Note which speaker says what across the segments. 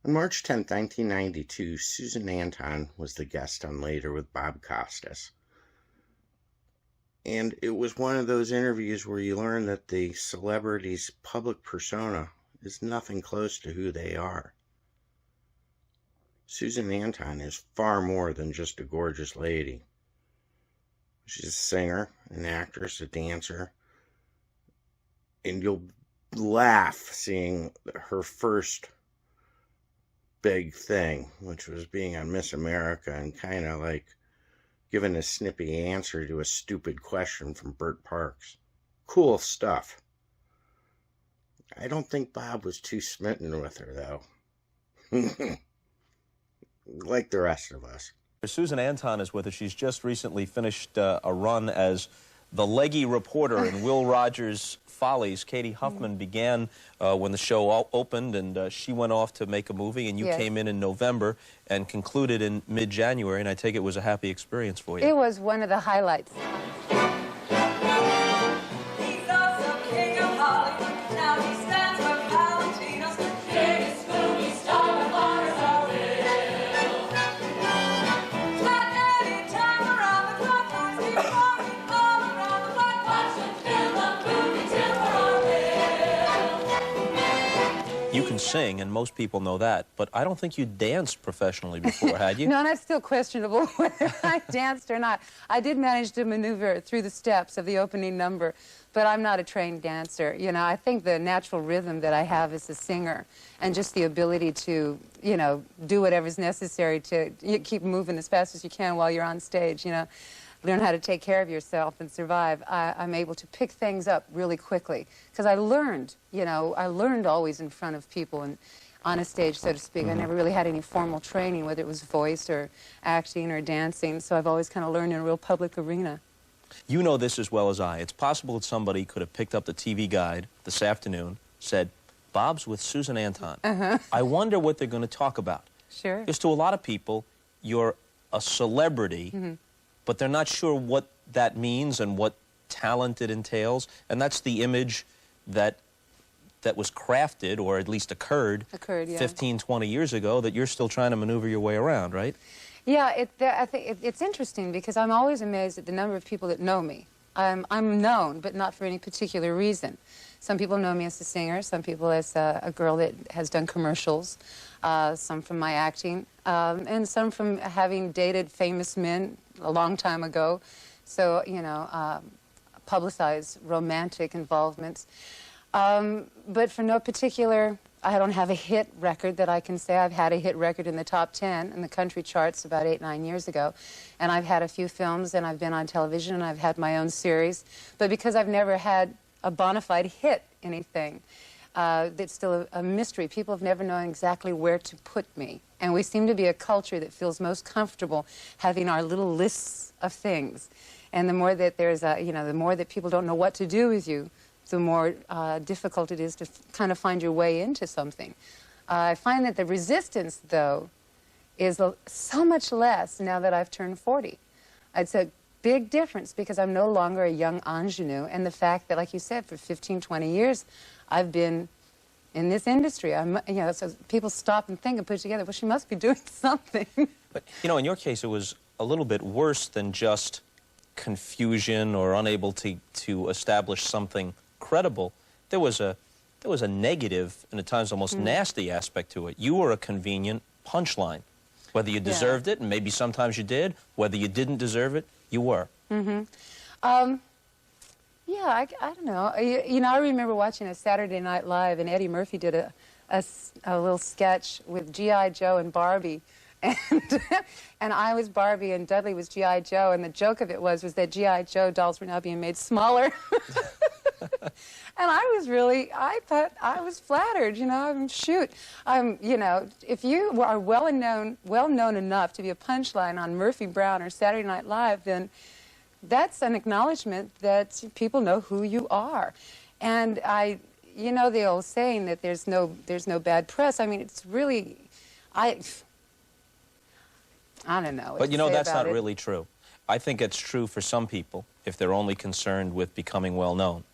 Speaker 1: On March 10, 1992, Susan Anton was the guest on Later with Bob Costas. And it was one of those interviews where you learn that the celebrity's public persona is nothing close to who they are. Susan Anton is far more than just a gorgeous lady. She's a singer, an actress, a dancer, and you'll laugh seeing her first big thing, which was being on Miss America and kind of like giving a snippy answer to a stupid question from Bert Parks. Cool stuff. I don't think Bob was too smitten with her, though. Like the rest of us.
Speaker 2: Susan Anton is with us. She's just recently finished a run as the leggy reporter in Will Rogers' Follies. Katie Huffman began when the show opened, and she went off to make a movie, and you came in November and concluded in mid-January, and I take it was a happy experience for you.
Speaker 3: It was one of the highlights.
Speaker 2: You can sing, and most people know that, but I don't think you danced professionally before, had you?
Speaker 3: No, and that's still questionable whether I danced or not. I did manage to maneuver through the steps of the opening number, but I'm not a trained dancer. You know, I think the natural rhythm that I have as a singer and just the ability to, you know, do whatever's necessary to keep moving as fast as you can while you're on stage, you know. Learn how to take care of yourself and survive. I'm able to pick things up really quickly because I learned, you know, I learned always in front of people and on a stage, so to speak. I never really had any formal training, whether it was voice or acting or dancing, so I've always kind of learned in a real public arena.
Speaker 2: You know this as well as I. It's possible that somebody could have picked up the TV guide this afternoon, said, Bob's with Susan Anton. I wonder what they're going to talk about.
Speaker 3: Sure.
Speaker 2: Because to a lot of people, you're a celebrity, but they're not sure what that means and what talent it entails. And that's the image that was crafted, or at least occurred 15, 20 years ago, that you're still trying to maneuver your way around, right?
Speaker 3: Yeah, I think it's interesting because I'm always amazed at the number of people that know me. I'm known, but not for any particular reason. Some people know me as a singer, some people as a girl that has done commercials, some from my acting, and some from having dated famous men a long time ago. So, you know, publicized romantic involvements. But for no particular, I don't have a hit record that I can say. I've had a hit record in the top 10 in the country charts about 8, 9 years ago. And I've had a few films, and I've been on television, and I've had my own series. But because I've never had a bona fide hit anything, it's still a mystery. People have never known exactly where to put me. And we seem to be a culture that feels most comfortable having our little lists of things. And the more that there's you know, the more that people don't know what to do with you, the more difficult it is to kind of find your way into something. I find that the resistance, though, is so much less now that I've turned 40. It's a big difference because I'm no longer a young ingenue, and the fact that, like you said, for 15, 20 years, I've been in this industry. You know, so people stop and think and put together, well, she must be doing something.
Speaker 2: But, you know, in your case, it was a little bit worse than just confusion or unable to establish something credible. There was a negative and at times almost nasty aspect to it. You were a convenient punchline. Whether you deserved it, and maybe sometimes you did, whether you didn't deserve it, you were.
Speaker 3: Yeah, I don't know. You know, I remember watching a Saturday Night Live, and Eddie Murphy did a little sketch with G.I. Joe and Barbie. And I was Barbie and Dudley was G.I. Joe, and the joke of it was that G.I. Joe dolls were now being made smaller. And I thought I was flattered, you know. I mean, shoot, you know, if you are well known enough to be a punchline on Murphy Brown or Saturday Night Live, then that's an acknowledgement that people know who you are. And you know the old saying that there's no bad press. I mean, it's really, I don't know.
Speaker 2: But you know, that's not really true. I think it's true for some people if they're only concerned with becoming well known.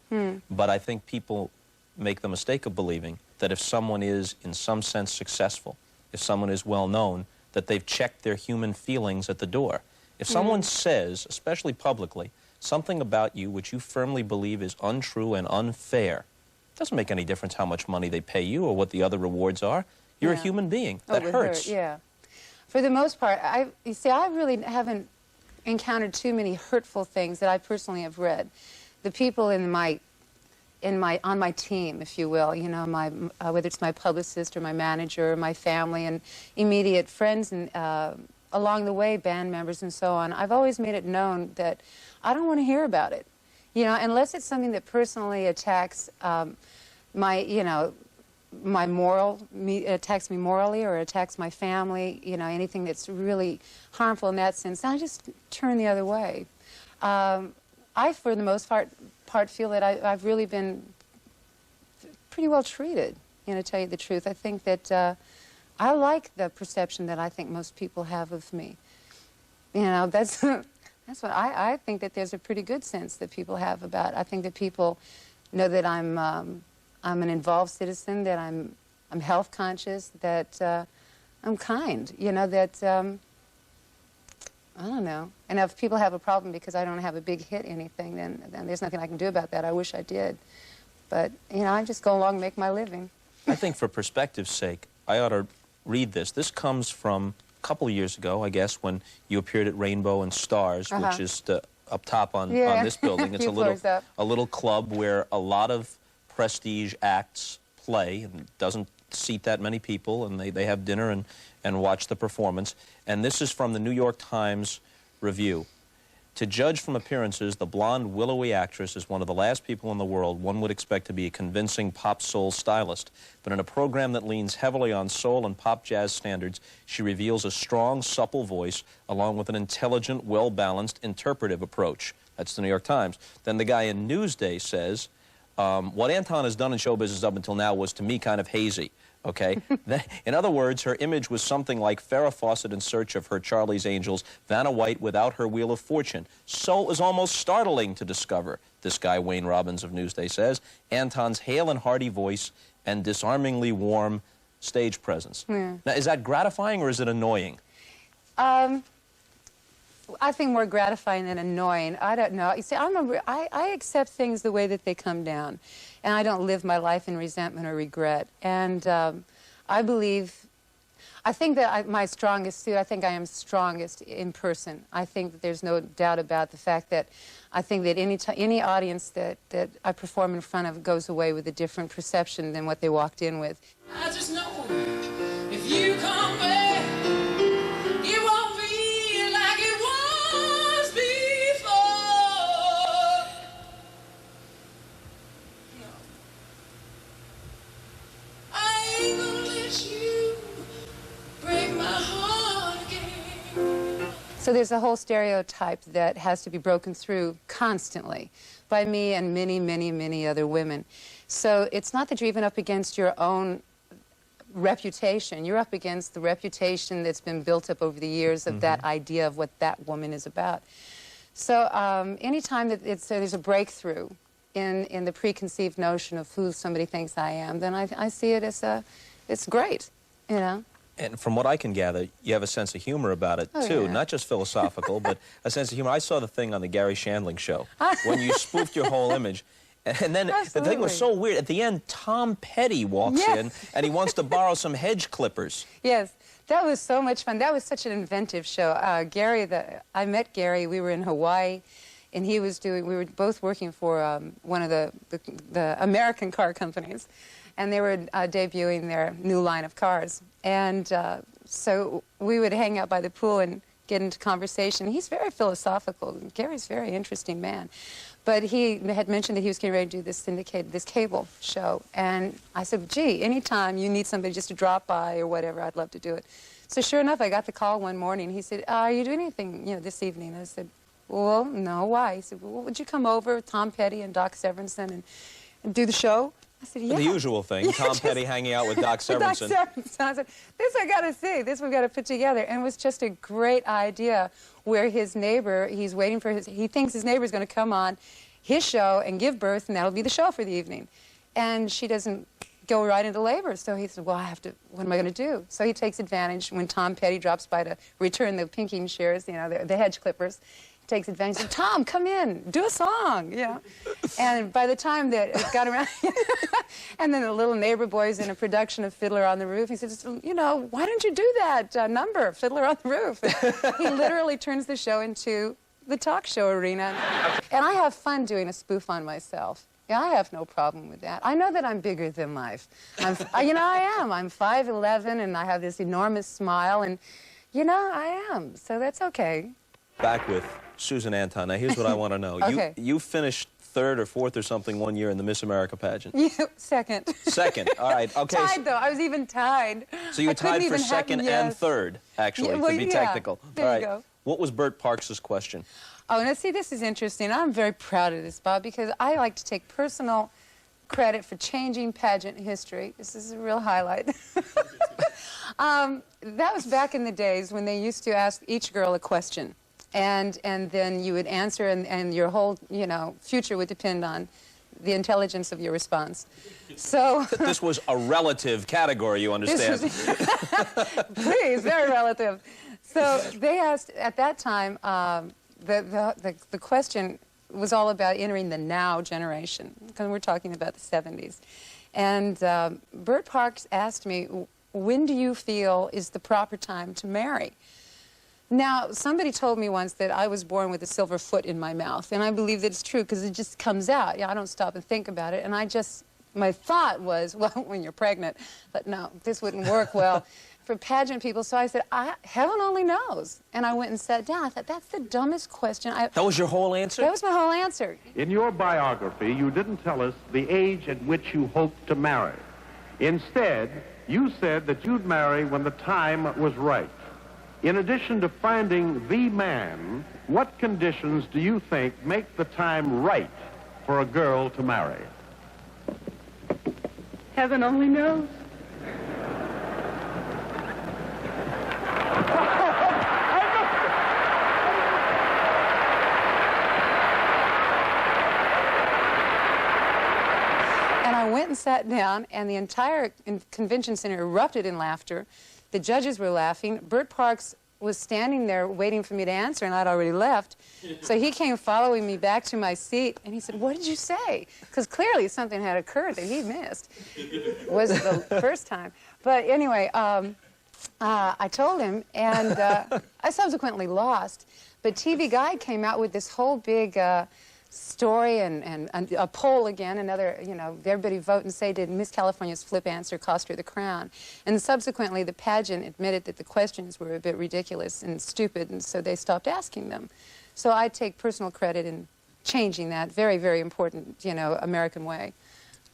Speaker 2: But I think people make the mistake of believing that if someone is, in some sense, successful, if someone is well known, that they've checked their human feelings at the door. If someone says, especially publicly, something about you which you firmly believe is untrue and unfair, it doesn't make any difference how much money they pay you or what the other rewards are. You're a human being. That hurts.
Speaker 3: Yeah. For the most part, you see, I really haven't encountered too many hurtful things that I personally have read. The people on my team, if you will, you know, whether it's my publicist or my manager or my family and immediate friends and along the way, band members and so on, I've always made it known that I don't want to hear about it, you know, unless it's something that personally attacks attacks me morally or attacks my family, you know, anything that's really harmful in that sense, I just turn the other way. I, for the most part feel that I've really been pretty well treated, you know, to tell you the truth. I think that I like the perception that I think most people have of me. You know, that's what I think that there's a pretty good sense that people have about. I think that people know that I'm an involved citizen, that I'm health conscious, that I'm kind, you know, that I don't know. And if people have a problem because I don't have a big hit anything, then there's nothing I can do about that. I wish I did. But, you know, I just go along and make my living.
Speaker 2: I think for perspective's sake, I ought to read this. This comes from a couple of years ago, I guess, when you appeared at Rainbow and Stars, which is up top on this building. It's a little club where a lot of prestige acts play, and it doesn't seat that many people, and they have dinner and watch the performance. And this is from the New York Times Review. To judge from appearances, the blonde, willowy actress is one of the last people in the world one would expect to be a convincing pop soul stylist. But in a program that leans heavily on soul and pop jazz standards, she reveals a strong, supple voice along with an intelligent, well-balanced, interpretive approach. That's the New York Times. Then the guy in Newsday says, what Anton has done in show business up until now was, to me, kind of hazy. Okay? In other words, her image was something like Farrah Fawcett in search of her Charlie's Angels, Vanna White without her Wheel of Fortune. So it was almost startling to discover, this guy Wayne Robbins of Newsday says, Anton's hale and hearty voice and disarmingly warm stage presence. Yeah. Now, is that gratifying or is it annoying?
Speaker 3: I think more gratifying than annoying. I don't know. You see, I accept things the way that they come down, and I don't live my life in resentment or regret. And I think that my strongest suit, I think I am strongest in person. I think that there's no doubt about the fact that I think that any audience that I perform in front of goes away with a different perception than what they walked in with.
Speaker 4: I just know if you come back, it won't be like it was before. No. I ain't gonna let you break my heart again.
Speaker 3: So there's a whole stereotype that has to be broken through constantly by me and many, many, many other women. So it's not that you're even up against your own reputation. You're up against the reputation that's been built up over the years of that idea of what that woman is about. So anytime that there's a breakthrough in the preconceived notion of who somebody thinks I am, then I see it as it's great, you know.
Speaker 2: And from what I can gather, you have a sense of humor about it, too.
Speaker 3: Yeah.
Speaker 2: Not just philosophical, but a sense of humor. I saw the thing on the Gary Shandling show when you spoofed your whole image. And then the thing was so weird. At the end, Tom Petty walks in, and he wants to borrow some hedge clippers.
Speaker 3: Yes, that was so much fun. That was such an inventive show. I met Gary. We were in Hawaii, and we were both working for one of the American car companies, and they were debuting their new line of cars. And so we would hang out by the pool and get into conversation. He's very philosophical. Gary's a very interesting man. But he had mentioned that he was getting ready to do this cable show. And I said, gee, anytime you need somebody just to drop by or whatever, I'd love to do it. So sure enough, I got the call one morning. He said, are you doing anything, this evening? I said, well, no, why? He said, well, would you come over with Tom Petty and Doc Severinsen and do the show? I said, yeah.
Speaker 2: The usual thing, Tom Petty hanging out with Doc Severinsen.
Speaker 3: I said, this I got to see. This we've got to put together. And it was just a great idea where his neighbor, he's waiting for he thinks his neighbor's going to come on his show and give birth, and that'll be the show for the evening. And she doesn't go right into labor. So he said, well, what am I going to do? So he takes advantage when Tom Petty drops by to return the pinking shears, you know, the hedge clippers. He takes advantage and says, Tom, come in, do a song, you know. And by the time that it got around, and then the little neighbor boy's in a production of Fiddler on the Roof, he says, you know, why don't you do that number, Fiddler on the Roof? And he literally turns the show into the talk show arena. And I have fun doing a spoof on myself. Yeah, I have no problem with that. I know that I'm bigger than life. You know, I am. I'm 5'11", and I have this enormous smile, and, you know, I am. So that's okay.
Speaker 2: Back with Susan Anton. Now, here's what I want to know.
Speaker 3: Okay.
Speaker 2: You finished 3rd or 4th or something one year in the Miss America pageant.
Speaker 3: Yeah, 2nd.
Speaker 2: 2nd. All right. Okay.
Speaker 3: Tied, though. I was even tied.
Speaker 2: So you tied for 2nd and 3rd, actually,
Speaker 3: yeah, well,
Speaker 2: to be
Speaker 3: yeah.
Speaker 2: technical.
Speaker 3: There
Speaker 2: All right.
Speaker 3: you go.
Speaker 2: What was Bert Parks' question?
Speaker 3: Oh, now, see, this is interesting. I'm very proud of this, Bob, because I like to take personal credit for changing pageant history. This is a real highlight. That was back in the days when they used to ask each girl a question. And then you would answer, and your whole, you know, future would depend on the intelligence of your response. So
Speaker 2: This was a relative category, you understand.
Speaker 3: Please, very relative. So they asked, at that time, the question was all about entering the now generation, because we're talking about the 70s. And Bert Parks asked me, when do you feel is the proper time to marry? Now, somebody told me once that I was born with a silver foot in my mouth, and I believe that it's true because it just comes out. Yeah, I don't stop and think about it, and my thought was, well, when you're pregnant, but no, this wouldn't work well for pageant people. So I said, heaven only knows. And I went and sat down. I thought, that's the dumbest question.
Speaker 2: That was your whole answer?
Speaker 3: That was my whole answer.
Speaker 5: In your biography, you didn't tell us the age at which you hoped to marry. Instead, you said that you'd marry when the time was right. In addition to finding the man, what conditions do you think make the time right for a girl to marry?
Speaker 6: Heaven only knows.
Speaker 3: And I went and sat down, and the entire convention center erupted in laughter. The judges were laughing. Bert Parks was standing there waiting for me to answer, and I'd already left. So he came following me back to my seat, and he said, what did you say? Because clearly something had occurred that he missed. It wasn't the first time. But anyway, I told him, and I subsequently lost. But TV Guide came out with this whole big story and a poll again, another, you know, everybody vote and say, did Miss California's flip answer cost her the crown? And subsequently, the pageant admitted that the questions were a bit ridiculous and stupid, and so they stopped asking them. So I take personal credit in changing that very, very important, you know, American way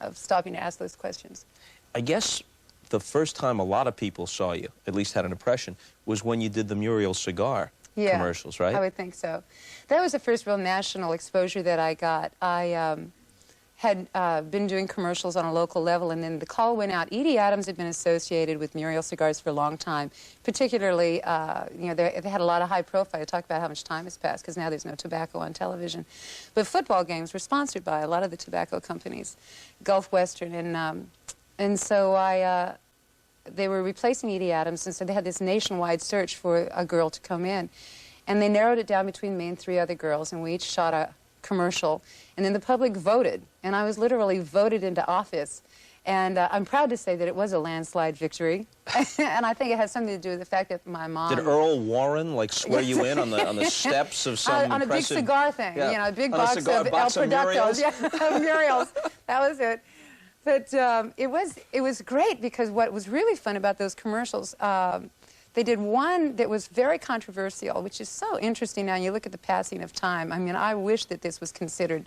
Speaker 3: of stopping to ask those questions.
Speaker 2: I guess the first time a lot of people saw you, at least had an impression, was when you did the Muriel Cigar commercials, right?
Speaker 3: I would think so. That was the first real national exposure that I got. I had been doing commercials on a local level, and then the call went out. Edie Adams had been associated with Muriel Cigars for a long time. Particularly, you know, they had a lot of high profile. I talk about how much time has passed, because now there's no tobacco on television. But football games were sponsored by a lot of the tobacco companies, Gulf Western, and so they were replacing Edie Adams, and so they had this nationwide search for a girl to come in. And they narrowed it down between me and 3 other girls, and we each shot a commercial. And then the public voted, and I was literally voted into office. And I'm proud to say that it was a landslide victory. And I think it has something to do with the fact that my mom...
Speaker 2: Did Earl Warren, like, swear you in on the steps of some
Speaker 3: on a big cigar thing,
Speaker 2: yeah,
Speaker 3: you know, a big
Speaker 2: on
Speaker 3: box
Speaker 2: a cigar,
Speaker 3: of
Speaker 2: box
Speaker 3: El
Speaker 2: of Muriel's?
Speaker 3: Productos. Yeah, Muriel's. That was it. But it was great, because what was really fun about those commercials, they did one that was very controversial, which is so interesting now. You look at the passing of time. I mean, I wish that this was considered,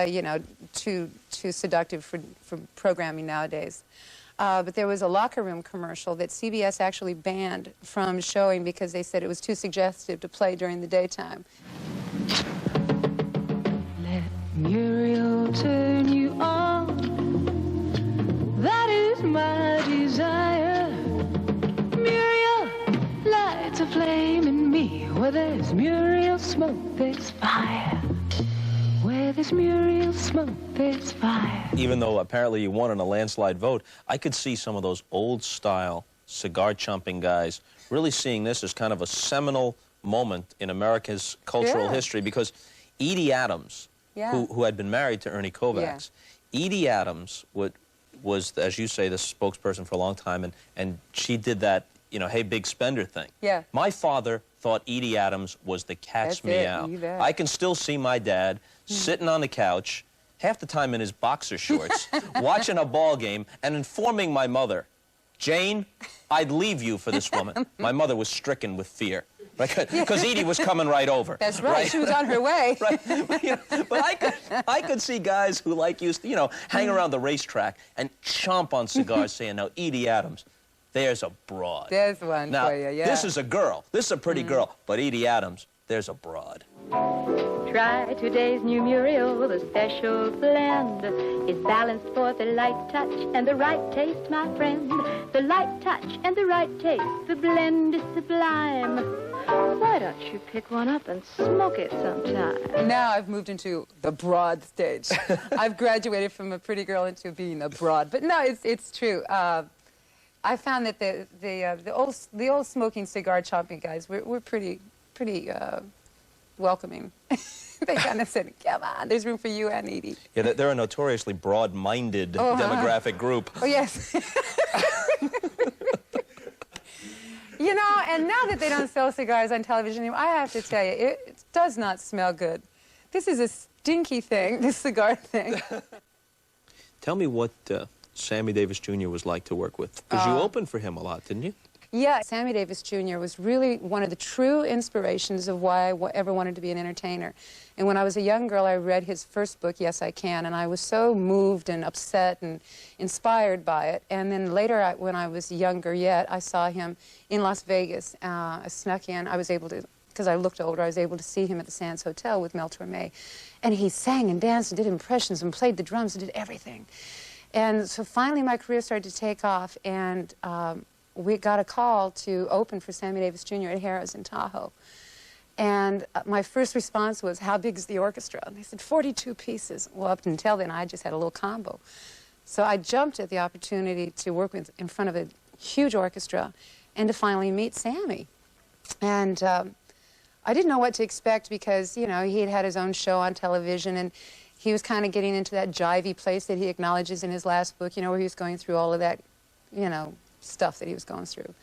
Speaker 3: you know, too seductive for programming nowadays. But there was a locker room commercial that CBS actually banned from showing because they said it was too suggestive to play during the daytime.
Speaker 6: Let Muriel turn you on. That is my desire. Muriel lights a flame in me. Where there's Muriel smoke, there's fire. Where Where there's Muriel smoke, there's fire.
Speaker 2: Even though apparently you won in a landslide vote, I could see some of those old-style cigar-chomping guys really seeing this as kind of a seminal moment in America's cultural history, because Edie Adams, who had been married to Ernie Kovacs, Edie Adams was, as you say, the spokesperson for a long time, and she did that, you know, hey, big spender thing.
Speaker 3: Yeah.
Speaker 2: My father thought Edie Adams was the cat's
Speaker 3: That's it,
Speaker 2: meow.
Speaker 3: you bet.
Speaker 2: I can still see my dad sitting on the couch, half the time in his boxer shorts, watching a ball game and informing my mother, Jane, I'd leave you for this woman. My mother was stricken with fear, because Edie was coming right over.
Speaker 3: That's right. She was on her way.
Speaker 2: Right. But I could see guys who, like, used to, you know, hang around the racetrack and chomp on cigars saying, now, Edie Adams, there's a broad.
Speaker 3: There's one
Speaker 2: now,
Speaker 3: for you, yeah.
Speaker 2: this is a girl. This is a pretty girl. But Edie Adams, there's a broad.
Speaker 7: Try today's new Muriel, the special blend is balanced for the light touch and the right taste, my friend. The light touch and the right taste, the blend is sublime. Why don't you pick one up and smoke it sometime?
Speaker 3: Now I've moved into the broad stage. I've graduated from a pretty girl into being a broad. But no, it's true. I found that the old smoking cigar chomping guys were pretty welcoming. They kind of said, come on, there's room for you and Edie.
Speaker 2: Yeah, they're a notoriously broad-minded demographic group.
Speaker 3: Oh, yes. You know, and now that they don't sell cigars on television anymore, I have to tell you, it does not smell good. This is a stinky thing, this cigar thing.
Speaker 2: Tell me what Sammy Davis Jr. was like to work with. Because you opened for him a lot, didn't you?
Speaker 3: Yeah, Sammy Davis Jr. was really one of the true inspirations of why I ever wanted to be an entertainer. And when I was a young girl, I read his first book, Yes, I Can, and I was so moved and upset and inspired by it. And then later, when I was younger yet, I saw him in Las Vegas. I snuck in. I was able to, because I looked older, I was able to see him at the Sands Hotel with Mel Torme. And he sang and danced and did impressions and played the drums and did everything. And so finally, my career started to take off, and we got a call to open for Sammy Davis Jr. at Harrah's in Tahoe. And my first response was, how big is the orchestra? And they said, 42 pieces. Well, up until then, I just had a little combo. So I jumped at the opportunity to work in front of a huge orchestra and to finally meet Sammy. And I didn't know what to expect because, you know, he had had his own show on television, and he was kind of getting into that jivey place that he acknowledges in his last book, you know, where he was going through all of that, you know, stuff that he was going through.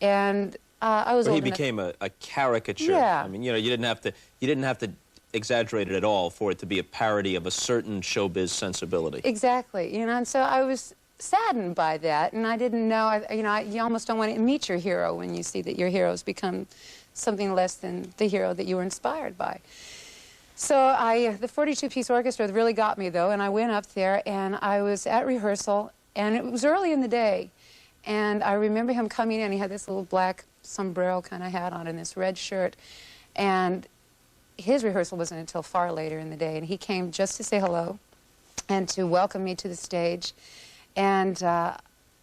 Speaker 3: And I was
Speaker 2: He became a caricature.
Speaker 3: Yeah.
Speaker 2: I mean, you know, you didn't have to exaggerate it at all for it to be a parody of a certain showbiz sensibility.
Speaker 3: Exactly. You know, and so I was saddened by that, and I didn't know, you know, you almost don't want to meet your hero when you see that your hero's become something less than the hero that you were inspired by. So the 42-piece orchestra really got me, though, and I went up there, and I was at rehearsal, and it was early in the day. And I remember him coming in. He had this little black sombrero kind of hat on and this red shirt. And his rehearsal wasn't until far later in the day. And he came just to say hello and to welcome me to the stage. And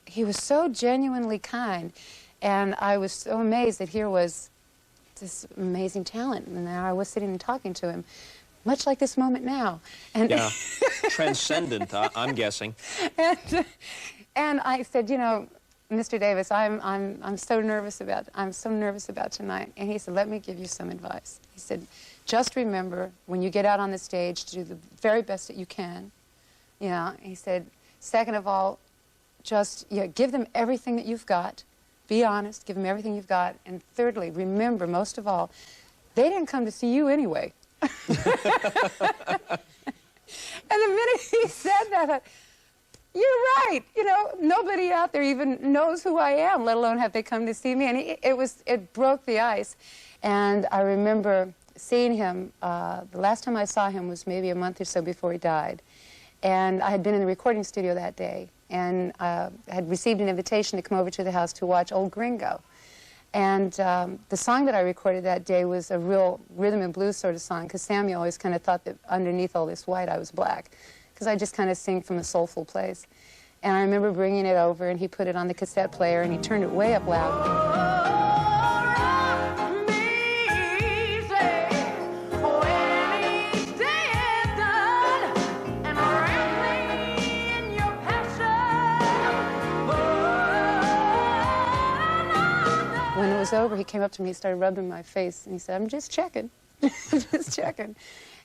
Speaker 3: he was so genuinely kind. And I was so amazed that here was this amazing talent. And there I was sitting and talking to him, much like this moment now. And
Speaker 2: yeah, transcendent, I'm guessing.
Speaker 3: And I said, you know, Mr. Davis, I'm so nervous about tonight. And he said, let me give you some advice. He said, just remember when you get out on the stage to do the very best that you can. You know, he said, second of all, just give them everything that you've got. Be honest, give them everything you've got. And thirdly, remember, most of all, they didn't come to see you anyway. And the minute he said that, I thought, you're right. You know, nobody out there even knows who I am, let alone have they come to see me. And it broke the ice. And I remember seeing him, the last time I saw him was maybe a month or so before he died. And I had been in the recording studio that day and had received an invitation to come over to the house to watch Old Gringo. And the song that I recorded that day was a real rhythm and blues sort of song, because Sammy always kind of thought that underneath all this white I was black, because I just kind of sing from a soulful place. And I remember bringing it over, and he put it on the cassette player, and he turned it way up loud. when it was over, he came up to me, he started rubbing my face, and he said, "I'm just checking." Just checking.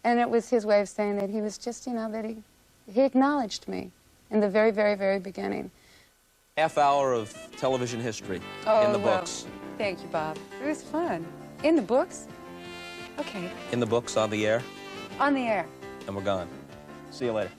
Speaker 3: And it was his way of saying that he was just, you know, that he acknowledged me in the very, very, very beginning.
Speaker 2: Half hour of television history in the books.
Speaker 3: Thank you, Bob. It was fun. In the books? Okay.
Speaker 2: In the books, on the air,
Speaker 3: On the air.
Speaker 2: and we're gone. See you later.